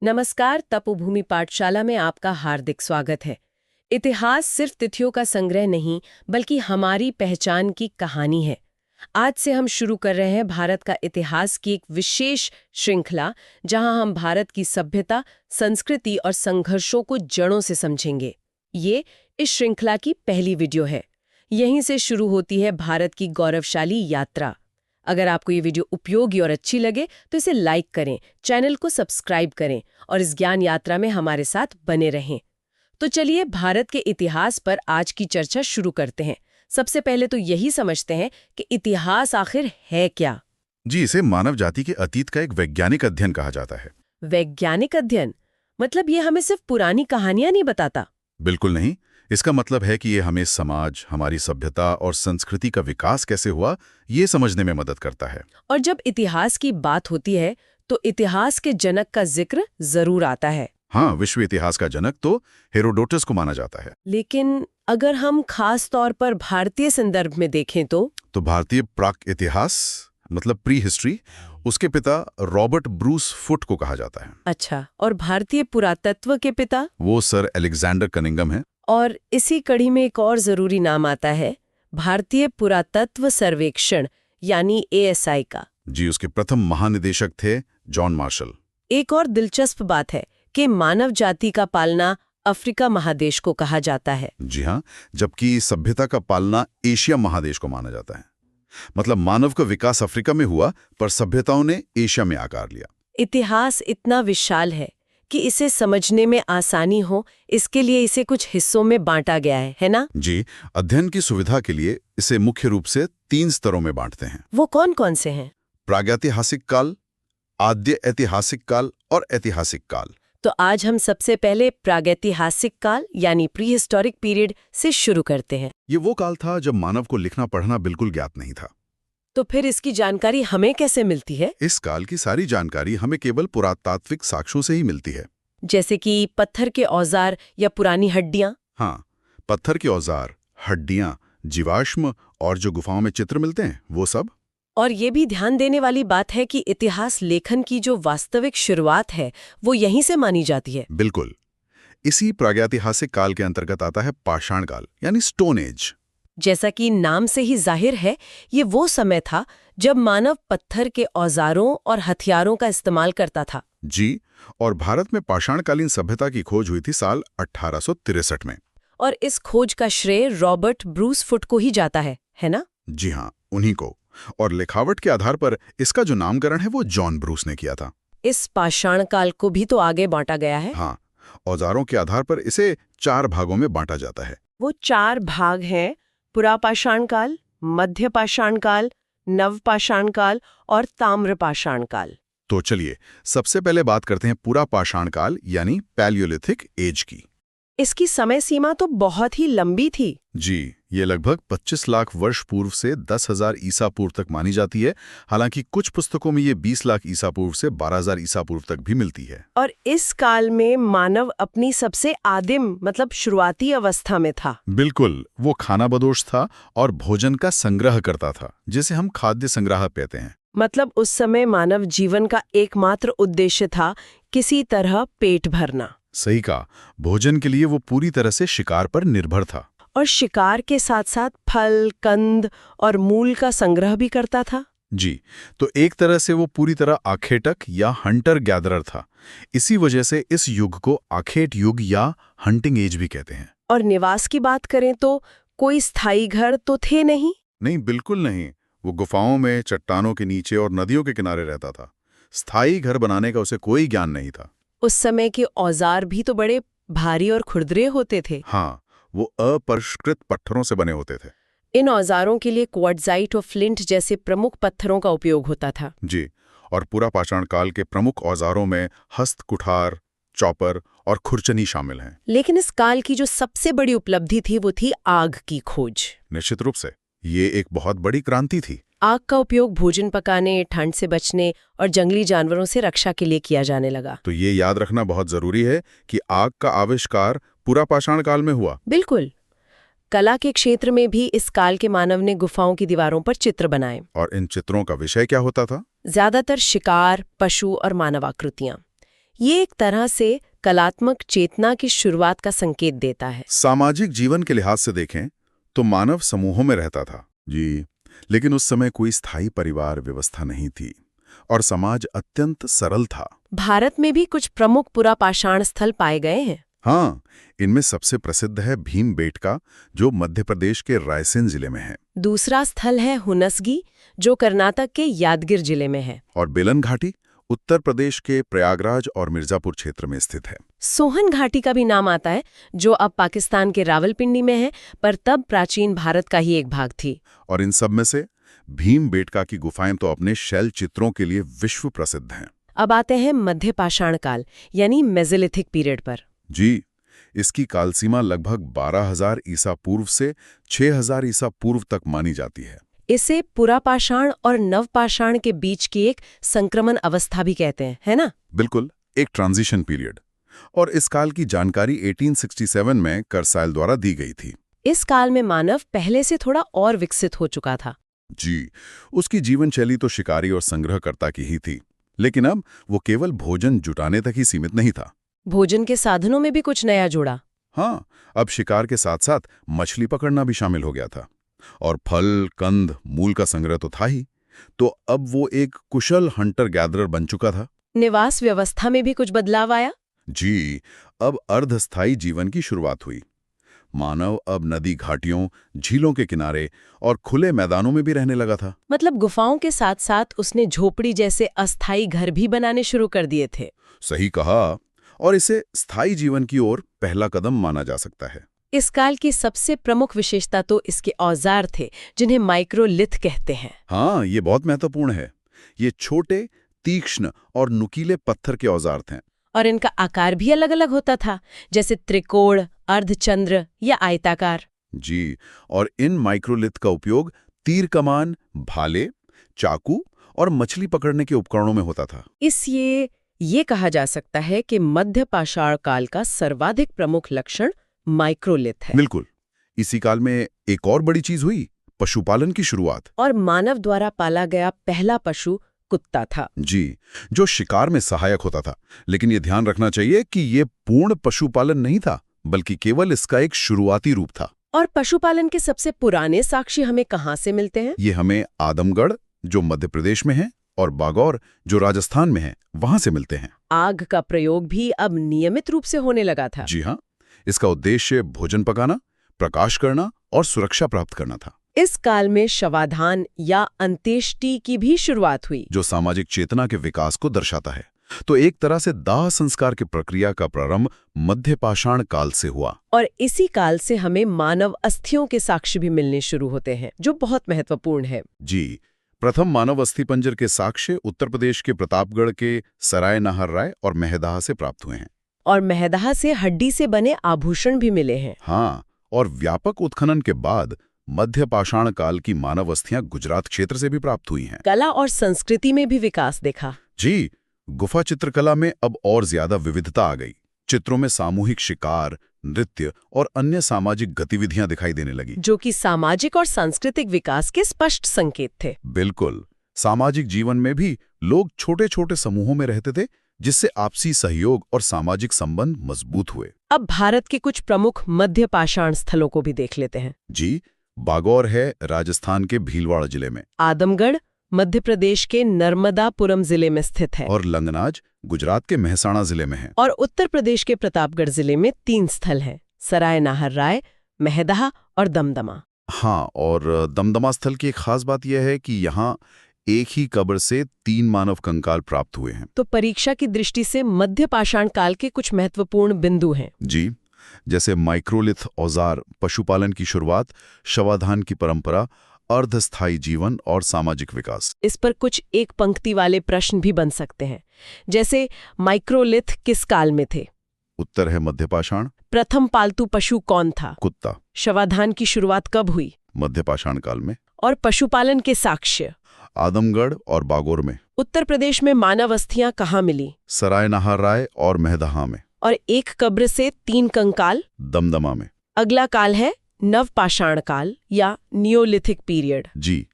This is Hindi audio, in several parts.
नमस्कार, तपोभूमि पाठशाला में आपका हार्दिक स्वागत है। इतिहास सिर्फ तिथियों का संग्रह नहीं, बल्कि हमारी पहचान की कहानी है। आज से हम शुरू कर रहे हैं भारत का इतिहास की एक विशेष श्रृंखला, जहां हम भारत की सभ्यता, संस्कृति और संघर्षों को जड़ों से समझेंगे। ये इस श्रृंखला की पहली वीडियो है। यहीं से शुरू होती है भारत की गौरवशाली यात्रा। अगर आपको ये वीडियो उपयोगी और अच्छी लगे तो इसे लाइक करें, चैनल को सब्सक्राइब करें और इस ज्ञान यात्रा में हमारे साथ बने रहें। तो चलिए भारत के इतिहास पर आज की चर्चा शुरू करते हैं। सबसे पहले तो यही समझते हैं कि इतिहास आखिर है क्या। जी, इसे मानव जाति के अतीत का एक वैज्ञानिक अध्ययन कहा जाता है। वैज्ञानिक अध्ययन मतलब ये हमें सिर्फ पुरानी कहानियां नहीं बताता। बिल्कुल नहीं। इसका मतलब है कि ये हमें समाज, हमारी सभ्यता और संस्कृति का विकास कैसे हुआ, ये समझने में मदद करता है। और जब इतिहास की बात होती है तो इतिहास के जनक का जिक्र जरूर आता है। हाँ, विश्व इतिहास का जनक तो हेरोडोटस को माना जाता है। लेकिन अगर हम खास तौर पर भारतीय संदर्भ में देखें तो भारतीय प्राक इतिहास मतलब प्री हिस्ट्री, उसके पिता रॉबर्ट ब्रूस फुट को कहा जाता है। अच्छा, और भारतीय पुरातत्व के पिता? वो सर अलेक्जेंडर कनिंघम है। और इसी कड़ी में एक और जरूरी नाम आता है, भारतीय पुरातत्व सर्वेक्षण यानी ASI का। जी, उसके प्रथम महानिदेशक थे जॉन मार्शल। एक और दिलचस्प बात है कि मानव जाति का पालना अफ्रीका महादेश को कहा जाता है। जी हाँ, जबकि सभ्यता का पालना एशिया महादेश को माना जाता है। मतलब मानव का विकास अफ्रीका में हुआ, पर सभ्यताओं ने एशिया में आकार लिया। इतिहास इतना विशाल है कि इसे समझने में आसानी हो, इसके लिए इसे कुछ हिस्सों में बांटा गया है ना? जी, अध्ययन की सुविधा के लिए इसे मुख्य रूप से 3 स्तरों में बांटते हैं। वो कौन कौन से हैं? प्रागैतिहासिक काल, आद्य ऐतिहासिक काल और ऐतिहासिक काल। तो आज हम सबसे पहले प्रागैतिहासिक काल यानी प्री हिस्टोरिक पीरियड से शुरू करते हैं। ये वो काल था जब मानव को लिखना पढ़ना बिल्कुल ज्ञात नहीं था। तो फिर इसकी जानकारी हमें कैसे मिलती है? इस काल की सारी जानकारी हमें केवल पुरातात्विक साक्ष्यों से ही मिलती है। जैसे कि पत्थर के औजार या पुरानी हड्डियां? हाँ, पत्थर के औजार, हड्डियां, जीवाश्म और जो गुफाओं में चित्र मिलते हैं, वो सब। और ये भी ध्यान देने वाली बात है कि इतिहास लेखन की जो वास्तविक शुरुआत है वो यहीं से मानी जाती है। बिल्कुल। इसी प्रागैतिहासिक काल के अंतर्गत आता है पाषाण काल यानी स्टोन एज। जैसा कि नाम से ही जाहिर है, ये वो समय था जब मानव पत्थर के औजारों और हथियारों का इस्तेमाल करता था। जी, और भारत में पाषाणकालीन सभ्यता की खोज हुई थी साल 1863 में। और इस खोज का श्रेय रॉबर्ट ब्रूस फुट को ही जाता है ना? जी हाँ, उन्हीं को। और लिखावट के आधार पर इसका जो नामकरण है वो जॉन ब्रूस ने किया था। इस पाषाण काल को भी तो आगे बांटा गया है। हाँ, औजारों के आधार पर इसे 4 भागों में बांटा जाता है। वो 4 भाग हैं: पुरापाषाण काल, मध्य पाषाण काल, नवपाषाण काल और ताम्रपाषाण काल। तो चलिए सबसे पहले बात करते हैं पूरा पाषाण काल यानी पैलियोलिथिक एज की। इसकी समय सीमा तो बहुत ही लंबी थी। जी, ये लगभग 25 लाख वर्ष पूर्व से 10,000 ईसा पूर्व तक मानी जाती है। हालांकि कुछ पुस्तकों में ये 20 लाख ईसा पूर्व से 12,000 ईसा पूर्व तक भी मिलती है। और इस काल में मानव अपनी सबसे आदिम मतलब शुरुआती अवस्था में था। बिल्कुल, वो खानाबदोश था और भोजन का संग्रह करता था, जिसे हम खाद्य संग्रह कहते हैं। मतलब उस समय मानव जीवन का एकमात्र उद्देश्य था किसी तरह पेट भरना। सही कहा, भोजन के लिए वो पूरी तरह से शिकार पर निर्भर था। और शिकार के साथ साथ फल, कंद और मूल का संग्रह भी करता था। जी, तो एक तरह से वो पूरी तरह आखेटक या हंटर गैदरर था। इसी वजह से इस युग को आखेट युग या हंटिंग एज भी कहते हैं। और निवास की बात करें तो कोई स्थायी घर तो थे नहीं? नहीं, बिल्कुल नहीं। वो गुफाओं में, चट्टानों के नीचे और नदियों के किनारे रहता था। स्थायी घर बनाने का उसे कोई ज्ञान नहीं था। उस समय के औजार भी तो बड़े भारी और खुरदरे होते थे। हाँ, वो अपरिष्कृत पत्थरों से बने होते थे। इन औजारों के लिए क्वार्ट्जाइट और फ्लिंट जैसे प्रमुख पत्थरों का उपयोग होता था। जी, और पूरा पाषाण काल के प्रमुख औजारों में हस्त कुठार, चॉपर और खुरचनी शामिल हैं। लेकिन इस काल की जो सबसे बड़ी उपलब्धि थी वो थी आग की खोज। निश्चित रूप से ये एक बहुत बड़ी क्रांति थी। आग का उपयोग भोजन पकाने, ठंड से बचने और जंगली जानवरों से रक्षा के लिए किया जाने लगा। तो ये याद रखना बहुत जरूरी है कि आग का आविष्कार पूरा पाषाण काल में हुआ। बिल्कुल। कला के क्षेत्र में भी इस काल के मानव ने गुफाओं की दीवारों पर चित्र बनाए। और इन चित्रों का विषय क्या होता था? ज्यादातर शिकार, पशु और मानव आकृतियां। ये एक तरह से कलात्मक चेतना की शुरुआत का संकेत देता है। सामाजिक जीवन के लिहाज से देखें तो मानव समूहों में रहता था जी, लेकिन उस समय कोई स्थायी परिवार व्यवस्था नहीं थी और समाज अत्यंत सरल था। भारत में भी कुछ प्रमुख पुरापाषाण स्थल पाए गए हैं। हाँ, इनमें सबसे प्रसिद्ध है भीमबेटका, जो मध्य प्रदेश के रायसेन जिले में है। दूसरा स्थल है हुनसगी, जो कर्नाटक के यादगिर जिले में है। और बेलन घाटी उत्तर प्रदेश के प्रयागराज और मिर्जापुर क्षेत्र में स्थित है। सोहन घाटी का भी नाम आता है, जो अब पाकिस्तान के रावलपिंडी में है, पर तब प्राचीन भारत का ही एक भाग थी। और इन सब में से भीमबेटका की गुफाएं तो अपने शैल चित्रों के लिए विश्व प्रसिद्ध हैं। अब आते हैं मध्य पाषाण काल यानी मेसोलिथिक पीरियड पर। जी, इसकी कालसीमा लगभग 12,000 ईसा पूर्व से 6,000 ईसा पूर्व तक मानी जाती है। इसे पुरापाषाण और नवपाषाण के बीच की एक संक्रमण अवस्था भी कहते हैं, है ना? बिल्कुल, एक ट्रांजिशन पीरियड। और इस काल की जानकारी 1867 में करसाइल द्वारा दी गई थी। इस काल में मानव पहले से थोड़ा और विकसित हो चुका था। जी, उसकी जीवन शैली तो शिकारी और संग्रहकर्ता की ही थी, लेकिन अब वो केवल भोजन जुटाने तक ही सीमित नहीं था। भोजन के साधनों में भी कुछ नया जुड़ा। हाँ, अब शिकार के साथ साथ मछली पकड़ना भी शामिल हो गया था। और फल, कंद, मूल का संग्रह तो था ही, तो अब वो एक कुशल हंटर गैदरर बन चुका था। निवास व्यवस्था में भी कुछ बदलाव आया। जी, अब अर्धस्थायी जीवन की शुरुआत हुई। मानव अब नदी घाटियों, झीलों के किनारे और खुले मैदानों में भी रहने लगा था। मतलब गुफाओं के साथ साथ उसने झोपड़ी जैसे अस्थायी घर भी बनाने शुरू कर दिए थे। सही कहा, और इसे स्थायी जीवन की ओर पहला कदम माना जा सकता है। इस काल की सबसे प्रमुख विशेषता तो इसके औजार थे, जिन्हें माइक्रोलिथ कहते हैं। हाँ, ये बहुत महत्वपूर्ण है। ये छोटे, तीक्ष्ण और नुकीले पत्थर के औजार थे। और इनका आकार भी अलग अलग होता था, जैसे त्रिकोण, अर्धचंद्र या आयताकार। जी, और इन माइक्रोलिथ का उपयोग तीर कमान, भाले, चाकू और मछली पकड़ने के उपकरणों में होता था। इसलिए ये कहा जा सकता है कि मध्य पाषाण काल का सर्वाधिक प्रमुख लक्षण माइक्रोलिथ है। बिल्कुल। इसी काल में एक और बड़ी चीज हुई, पशुपालन की शुरुआत। और मानव द्वारा पाला गया पहला पशु कुत्ता था। जी, जो शिकार में सहायक होता था। लेकिन ये ध्यान रखना चाहिए कि ये पूर्ण पशुपालन नहीं था, बल्कि केवल इसका एक शुरुआती रूप था। और पशुपालन के सबसे पुराने साक्ष्य हमें कहाँ से मिलते हैं? ये हमें आदमगढ़, जो मध्य प्रदेश में है, और बागौर, जो राजस्थान में है, वहां से मिलते हैं। आग का प्रयोग भी अब नियमित रूप से होने लगा था। जी हाँ, इसका उद्देश्य भोजन पकाना, प्रकाश करना और सुरक्षा प्राप्त करना था। इस काल में शवाधान या अंत्येष्टि की भी शुरुआत हुई, जो सामाजिक चेतना के विकास को दर्शाता है। तो एक तरह से दाह संस्कार की प्रक्रिया का प्रारंभ मध्य पाषाण काल से हुआ। और इसी काल से हमें मानव अस्थियों के साक्ष्य भी मिलने शुरू होते हैं, जो बहुत महत्वपूर्ण है। जी, प्रथम मानव अस्थिपंजर के साक्ष्य उत्तर प्रदेश के प्रतापगढ़ के सराय नाहर राय और महदाह से प्राप्त हुए हैं। और महदाह से हड्डी से बने आभूषण भी मिले हैं। हाँ, और व्यापक उत्खनन के बाद मध्य पाषाण काल की मानव अस्थियां गुजरात क्षेत्र से भी प्राप्त हुई हैं। कला और संस्कृति में भी विकास देखा। जी, गुफा चित्रकला में अब और ज्यादा विविधता आ गई। चित्रों में सामूहिक शिकार, नृत्य और अन्य सामाजिक गतिविधियां दिखाई देने लगी, जो कि सामाजिक और सांस्कृतिक विकास के स्पष्ट संकेत थे। बिल्कुल। सामाजिक जीवन में भी लोग छोटे छोटे समूहों में रहते थे, जिससे आपसी सहयोग और सामाजिक संबंध मजबूत हुए। अब भारत के कुछ प्रमुख मध्य पाषाण स्थलों को भी देख लेते हैं। जी, बागौर है राजस्थान के भीलवाड़ा जिले में। आदमगढ़ मध्य प्रदेश के नर्मदापुरम जिले में स्थित है। और लंगनाज गुजरात के मेहसाणा जिले में है। और उत्तर प्रदेश के प्रतापगढ़ जिले में 3 स्थल हैं, सराय नाहर राय, महदाह और दमदमा। हाँ, और दमदमा स्थल की एक खास बात यह है कि यहाँ एक ही कब्र से 3 मानव कंकाल प्राप्त हुए हैं। तो परीक्षा की दृष्टि से मध्य पाषाण काल के कुछ महत्वपूर्ण बिंदु हैं। जी, जैसे माइक्रोलिथ औजार, पशुपालन की शुरुआत, शवाधान की परंपरा, अर्धस्थायी जीवन और सामाजिक विकास। इस पर कुछ एक पंक्ति वाले प्रश्न भी बन सकते हैं, जैसे माइक्रोलिथ किस काल में थे? उत्तर है मध्य पाषाण। प्रथम पालतू पशु कौन था? कुत्ता। शवाधान की शुरुआत कब हुई? मध्य पाषाण काल में। और पशुपालन के साक्ष्य? आदमगढ़ और बागौर में। उत्तर प्रदेश में मानव अस्थियां कहाँ मिली? सराय नाहर राय और महदाह में। और एक कब्र से 3 कंकाल? दमदमा में। अगला काल है नवपाषाण काल या नियोलिथिक पीरियड। जी,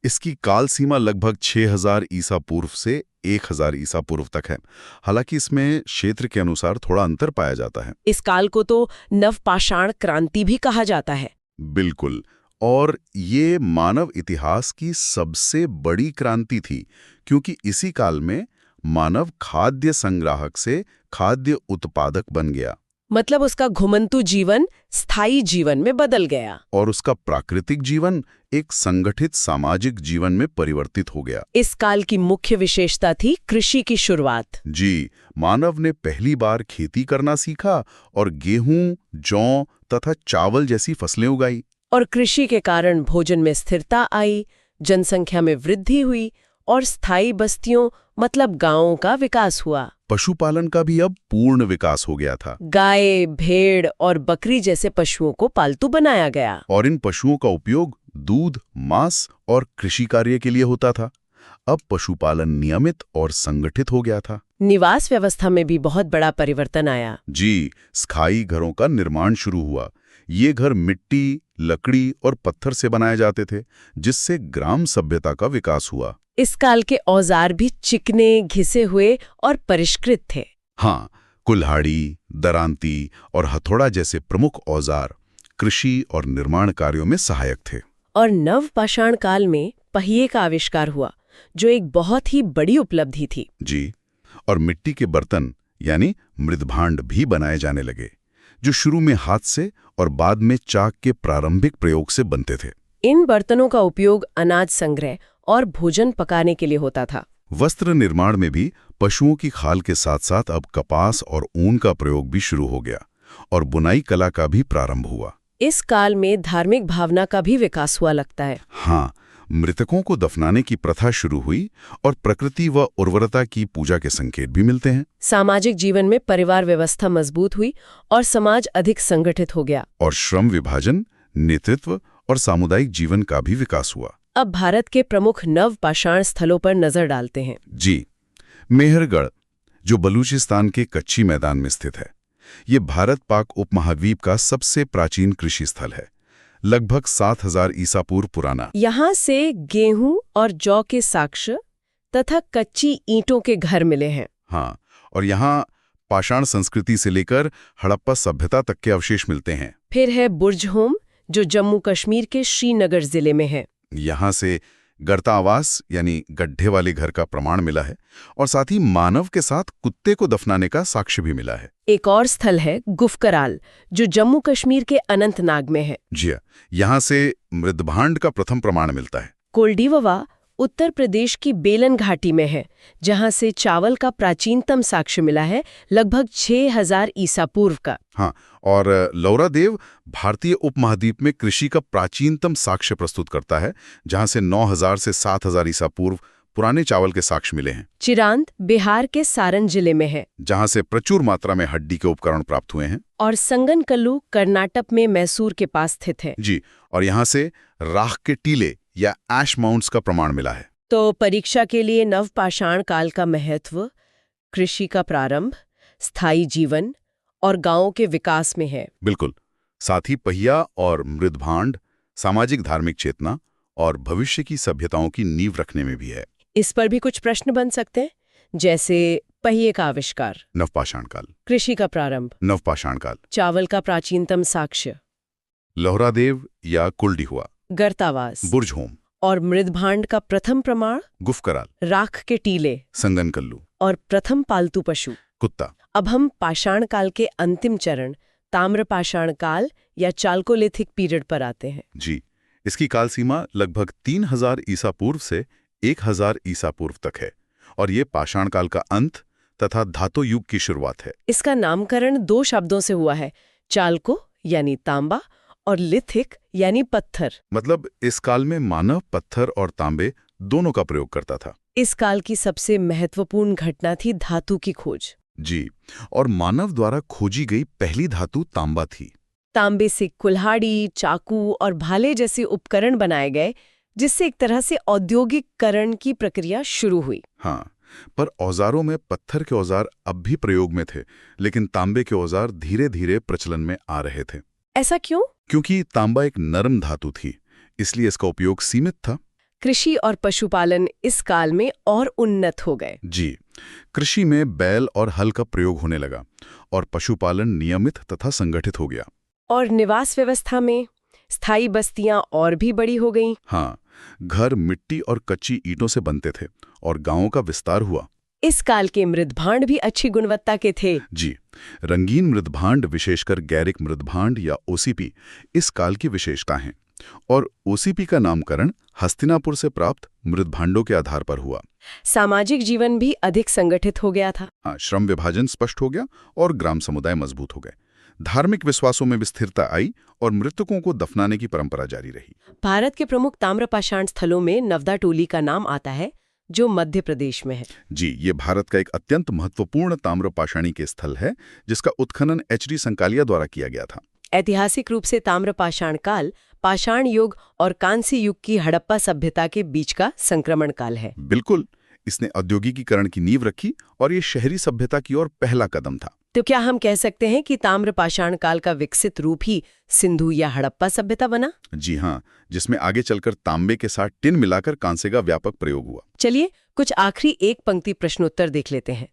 इसकी काल सीमा लगभग 6,000 ईसा पूर्व से 1000 ईसा पूर्व तक है। हालांकि इसमें क्षेत्र के अनुसार थोड़ा अंतर पाया जाता है। इस काल को तो नवपाषाण क्रांति भी कहा जाता है। बिल्कुल। और ये मानव इतिहास की सबसे बड़ी क्रांति थी, क्योंकि इसी काल में मानव खाद्य संग्राहक से खाद्य उत्पादक बन गया। मतलब उसका घुमंतु जीवन स्थायी जीवन में बदल गया और उसका प्राकृतिक जीवन एक संगठित सामाजिक जीवन में परिवर्तित हो गया। इस काल की मुख्य विशेषता थी कृषि की शुरुआत। जी, मानव ने पहली बार खेती करना सीखा और गेहूं, जौ तथा चावल जैसी फसलें उगाई। और कृषि के कारण भोजन में स्थिरता आई, जनसंख्या में वृद्धि हुई और स्थायी बस्तियों मतलब गांवों का विकास हुआ। पशुपालन का भी अब पूर्ण विकास हो गया था। गाय, भेड़ और बकरी जैसे पशुओं को पालतू बनाया गया। और इन पशुओं का उपयोग दूध, मांस और कृषि कार्य के लिए होता था। अब पशुपालन नियमित और संगठित हो गया था। निवास व्यवस्था में भी बहुत बड़ा परिवर्तन आया। जी, स्थायी घरों का निर्माण शुरू हुआ। ये घर मिट्टी, लकड़ी और पत्थर से बनाए जाते थे, जिससे ग्राम सभ्यता का विकास हुआ। इस काल के औजार भी चिकने, घिसे हुए और परिष्कृत थे। हाँ, कुल्हाड़ी, दरांती और हथौड़ा जैसे प्रमुख औजार कृषि और निर्माण कार्यों में सहायक थे। और नवपाषाण काल में पहिए का आविष्कार हुआ, जो एक बहुत ही बड़ी उपलब्धि थी। जी, और मिट्टी के बर्तन यानी मृदभांड भी बनाए जाने लगे, जो शुरू में हाथ से और बाद में चाक के प्रारंभिक प्रयोग से बनते थे। इन बर्तनों का उपयोग अनाज संग्रह और भोजन पकाने के लिए होता था। वस्त्र निर्माण में भी पशुओं की खाल के साथ साथ अब कपास और ऊन का प्रयोग भी शुरू हो गया और बुनाई कला का भी प्रारंभ हुआ। इस काल में धार्मिक भावना का भी विकास हुआ लगता है। हाँ, मृतकों को दफनाने की प्रथा शुरू हुई और प्रकृति व उर्वरता की पूजा के संकेत भी मिलते हैं। सामाजिक जीवन में परिवार व्यवस्था मजबूत हुई और समाज अधिक संगठित हो गया। और श्रम विभाजन, नेतृत्व और सामुदायिक जीवन का भी विकास हुआ। अब भारत के प्रमुख नवपाषाण स्थलों पर नजर डालते हैं। जी, मेहरगढ़, जो बलूचिस्तान के कच्ची मैदान में स्थित है, ये भारत पाक उपमहाद्वीप का सबसे प्राचीन कृषि स्थल है, लगभग 7000 ईसा पूर्व पुराना। यहाँ से गेहूं और जौ के साक्ष्य तथा कच्ची ईंटों के घर मिले हैं। हाँ, और यहाँ पाषाण संस्कृति से लेकर हड़प्पा सभ्यता तक के अवशेष मिलते हैं। फिर है बुर्जहोम, जो जम्मू कश्मीर के श्रीनगर जिले में है। यहाँ से गर्ता आवास यानी गड्ढे वाले घर का प्रमाण मिला है और साथ ही मानव के साथ कुत्ते को दफनाने का साक्ष्य भी मिला है। एक और स्थल है गुफकराल, जो जम्मू कश्मीर के अनंतनाग में है। जी, यहाँ से मृदभांड का प्रथम प्रमाण मिलता है। कोल्डीववा उत्तर प्रदेश की बेलन घाटी में है, जहाँ से चावल का प्राचीनतम साक्ष्य मिला है, लगभग 6000 ईसा पूर्व का। हाँ, और लौरादेव भारतीय उपमहाद्वीप में कृषि का प्राचीनतम साक्ष्य प्रस्तुत करता है, जहाँ से 9000 से 7000 ईसा पूर्व पुराने चावल के साक्ष्य मिले हैं। चिरांद बिहार के सारण जिले में है, जहाँ से प्रचुर मात्रा में हड्डी के उपकरण प्राप्त हुए हैं। और संगनकल्लू कर्नाटक में मैसूर के पास स्थित है। जी, और यहाँ से राख के टीले या ऐश माउंट्स का प्रमाण मिला है। तो परीक्षा के लिए नवपाषाण काल का महत्व कृषि का प्रारंभ, स्थायी जीवन और गांवों के विकास में है। बिल्कुल। साथ ही पहिया और मृदभांड सामाजिक धार्मिक चेतना और भविष्य की सभ्यताओं की नींव रखने में भी है। इस पर भी कुछ प्रश्न बन सकते हैं, जैसे पहिए का आविष्कार, नवपाषाण काल, कृषि का प्रारंभ, नवपाषाण काल, चावल का प्राचीनतम साक्ष्य, लोहरादेव या कुल्डीहुआ, गर्तावास, बुर्जहोम, और मृदभांड का प्रथम प्रमाण, गुफकराल, राख के टीले, संगनकल्लू, और प्रथम पालतू पशु, कुत्ता। अब हम पाषाण काल के अंतिम चरण ताम्रपाषाण काल या चाल्कोलिथिक पीरियड पर आते हैं। जी, इसकी काल सीमा लगभग 3000 ईसा पूर्व से 1000 ईसा पूर्व तक है और ये पाषाण काल का अंत तथा धातु युग की शुरुआत है। इसका नामकरण 2 शब्दों से हुआ है, चाल्को यानी तांबा और लिथिक यानी पत्थर। मतलब इस काल में मानव पत्थर और तांबे दोनों का प्रयोग करता था। इस काल की सबसे महत्वपूर्ण घटना थी धातु की खोज। जी, और मानव द्वारा खोजी गई पहली धातु तांबा थी। तांबे से कुल्हाड़ी, चाकू और भाले जैसे उपकरण बनाए गए, जिससे एक तरह से औद्योगिकरण की प्रक्रिया शुरू हुई। हाँ, पर औजारों में पत्थर के औजार अब भी प्रयोग में थे, लेकिन तांबे के औजार धीरे धीरे प्रचलन में आ रहे थे। ऐसा क्यों? क्योंकि तांबा एक नरम धातु थी, इसलिए इसका उपयोग सीमित था। कृषि और पशुपालन इस काल में और उन्नत हो गए। जी, कृषि में बैल और हल का प्रयोग होने लगा और पशुपालन नियमित तथा संगठित हो गया। और निवास व्यवस्था में स्थायी बस्तियां और भी बड़ी हो गईं। हाँ, घर मिट्टी और कच्ची ईंटों से बनते थे और गांवों का विस्तार हुआ। इस काल के मृदभांड भी अच्छी गुणवत्ता के थे। जी, रंगीन मृदभांड, विशेषकर गैरिक मृदभांड या ओसीपी, इस काल की विशेषता हैं। और ओसीपी का नामकरण हस्तिनापुर से प्राप्त मृदभांडों के आधार पर हुआ। सामाजिक जीवन भी अधिक संगठित हो गया था। हाँ, श्रम विभाजन स्पष्ट हो गया और ग्राम समुदाय मजबूत हो गए। धार्मिक विश्वासों में भी स्थिरता आई और मृतकों को दफनाने की परंपरा जारी रही। भारत के प्रमुख ताम्रपाषाण स्थलों में नवदा टोली का नाम आता है, जो मध्य प्रदेश में है। जी, ये भारत का एक अत्यंत महत्वपूर्ण ताम्रपाषाणी के स्थल है, जिसका उत्खनन एच.डी. संकालिया द्वारा किया गया था। ऐतिहासिक रूप से ताम्रपाषाण काल पाषाण युग और कांस्य युग की हड़प्पा सभ्यता के बीच का संक्रमण काल है। बिल्कुल, इसने औद्योगिकीकरण की नींव रखी और ये शहरी सभ्यता की ओर पहला कदम था। तो क्या हम कह सकते हैं कि ताम्रपाषाण काल का विकसित रूप ही सिंधु या हड़प्पा सभ्यता बना? जी हाँ, जिसमें आगे चलकर तांबे के साथ टिन मिलाकर कांसे का व्यापक प्रयोग हुआ। चलिए कुछ आखिरी एक पंक्ति प्रश्नोत्तर देख लेते हैं।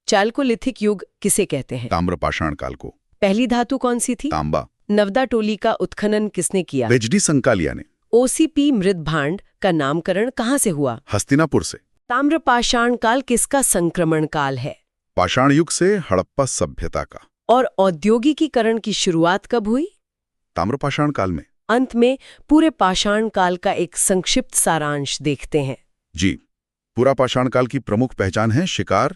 चालकोलिथिक युग किसे कहते हैं? ताम्रपाषाण काल को। पहली धातु कौन सी थी? तांबा। नवदा टोली का उत्खनन किसने किया? एच.डी. संकालिया ने। ओसीपी मृदभांड का नामकरण कहाँ से हुआ? हस्तिनापुर से। ताम्रपाषाण काल किसका संक्रमण काल है? पाषाण युग से हड़प्पा सभ्यता का। और औद्योगिकीकरण की शुरुआत कब हुई? ताम्रपाषाण काल में। अंत में पूरे पाषाण काल का एक संक्षिप्त सारांश देखते हैं। जी, पूरा पाषाण काल की प्रमुख पहचान है शिकार,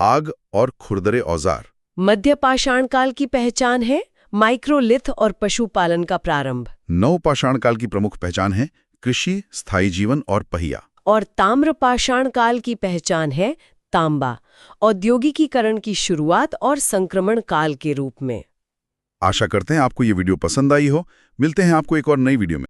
आग और खुरदरे औजार। मध्य पाषाण काल की पहचान है माइक्रोलिथ और पशुपालन का प्रारंभ। नव पाषाण काल की प्रमुख पहचान है कृषि, स्थायी जीवन और पहिया। और ताम्रपाषाण काल की पहचान है तांबा, औद्योगिकीकरण की शुरुआत और संक्रमण काल के रूप में। आशा करते हैं आपको ये वीडियो पसंद आई हो। मिलते हैं आपको एक और नई वीडियो में।